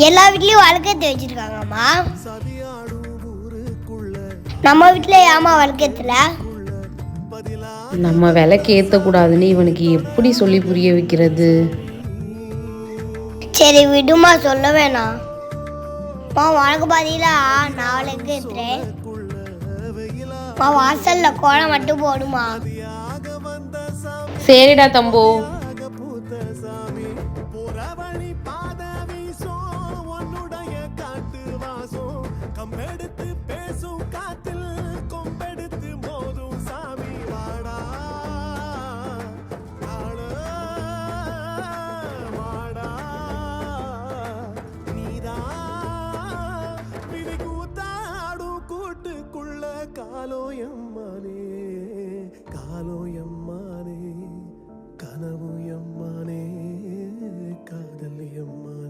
எல்லா வீட்லயும் வழக்கத்தை வச்சிருக்காங்கம்மா. நம்ம வீட்டுல ஏமா வழக்கத்துல நம்ம விலைக்கு ஏற்றக்கூடாதுன்னு இவனுக்கு எப்படி சொல்லி புரிய வைக்கிறது? சரி விடுமா, சொல்ல வேணாம். உனக்கு பதிலா நான் அவளுக்கு ஏத்துறேன். வாசல்ல கோலம் மட்டும் போடுமா. சரிடா தம்பு.